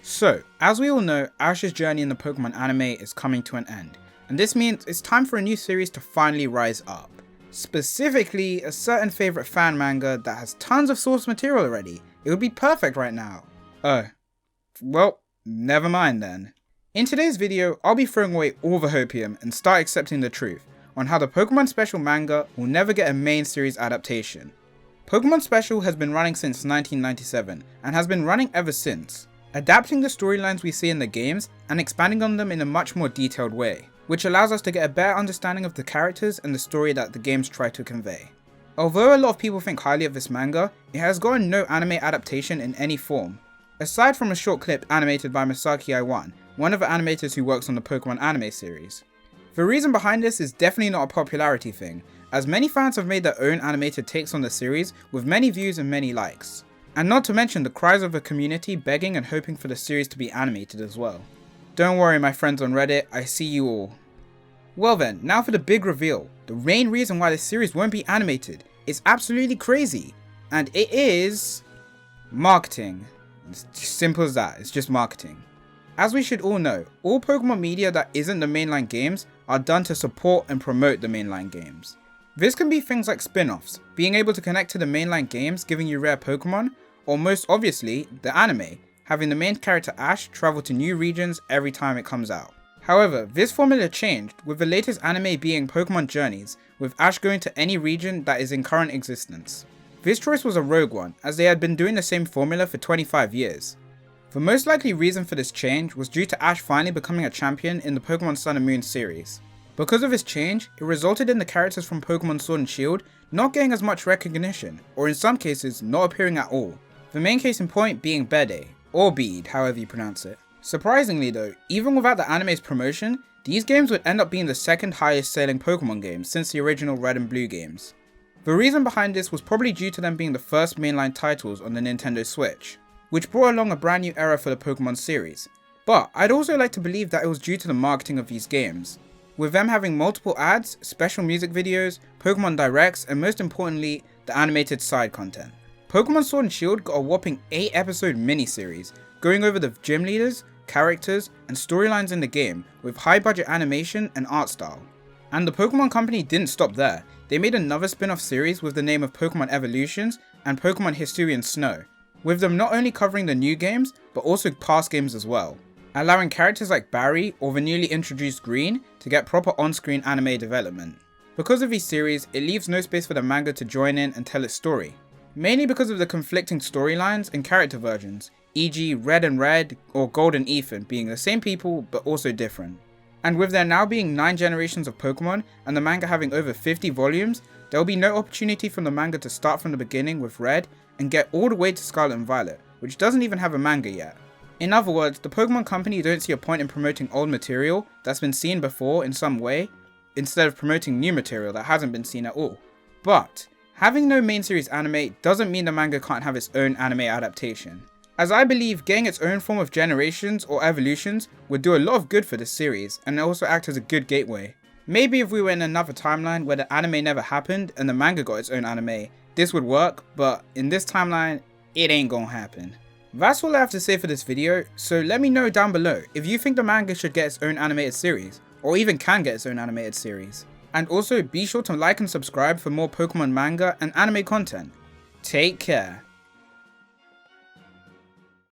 So, as we all know, Ash's journey in the Pokemon anime is coming to an end, and this means it's time for a new series to finally rise up. Specifically, a certain favourite fan manga that has tons of source material already. It would be perfect right now. Oh, well, never mind then. In today's video, I'll be throwing away all the Hopium and start accepting the truth on how the Pokemon Special manga will never get a main series adaptation. Pokemon Special has been running since 1997 and has been running ever since, adapting the storylines we see in the games and expanding on them in a much more detailed way, which allows us to get a better understanding of the characters and the story that the games try to convey. Although a lot of people think highly of this manga, it has gotten no anime adaptation in any form, aside from a short clip animated by Masaki Iwan, one of the animators who works on the Pokemon anime series. The reason behind this is definitely not a popularity thing, as many fans have made their own animated takes on the series with many views and many likes. And not to mention the cries of the community begging and hoping for the series to be animated as well. Don't worry my friends on Reddit, I see you all. Well then, now for the big reveal. The main reason why this series won't be animated is absolutely crazy, and it is marketing. It's just simple as that, it's just marketing. As we should all know, all Pokemon media that isn't the mainline games are done to support and promote the mainline games. This can be things like spin-offs, being able to connect to the mainline games giving you rare Pokemon, or most obviously, the anime, having the main character Ash travel to new regions every time it comes out. However, this formula changed with the latest anime being Pokemon Journeys, with Ash going to any region that is in current existence. This choice was a rogue one, as they had been doing the same formula for 25 years. The most likely reason for this change was due to Ash finally becoming a champion in the Pokemon Sun and Moon series. Because of this change, it resulted in the characters from Pokemon Sword and Shield not getting as much recognition, or in some cases not appearing at all. The main case in point being Bede, or Bede, however you pronounce it. Surprisingly though, even without the anime's promotion, these games would end up being the second highest selling Pokemon games since the original Red and Blue games. The reason behind this was probably due to them being the first mainline titles on the Nintendo Switch, which brought along a brand new era for the Pokemon series. But I'd also like to believe that it was due to the marketing of these games, with them having multiple ads, special music videos, Pokemon Directs, and most importantly, the animated side content. Pokemon Sword and Shield got a whopping 8 episode miniseries, going over the gym leaders, characters, and storylines in the game with high budget animation and art style. And the Pokemon company didn't stop there, they made another spin-off series with the name of Pokemon Evolutions and Pokemon Hisuian Snow, with them not only covering the new games, but also past games as well, allowing characters like Barry or the newly introduced Green to get proper on-screen anime development. Because of these series, it leaves no space for the manga to join in and tell its story, mainly because of the conflicting storylines and character versions, e.g. Red and Red or Gold and Ethan being the same people but also different. And with there now being 9 generations of Pokemon and the manga having over 50 volumes, there will be no opportunity from the manga to start from the beginning with Red and get all the way to Scarlet and Violet, which doesn't even have a manga yet. In other words, the Pokemon company don't see a point in promoting old material that's been seen before in some way, instead of promoting new material that hasn't been seen at all. But having no main series anime doesn't mean the manga can't have its own anime adaptation, as I believe getting its own form of generations or evolutions would do a lot of good for this series and also act as a good gateway. Maybe if we were in another timeline where the anime never happened and the manga got its own anime, this would work, but in this timeline, it ain't gonna happen. That's all I have to say for this video, so let me know down below if you think the manga should get its own animated series, or even can get its own animated series. And also be sure to like and subscribe for more Pokemon manga and anime content. Take care.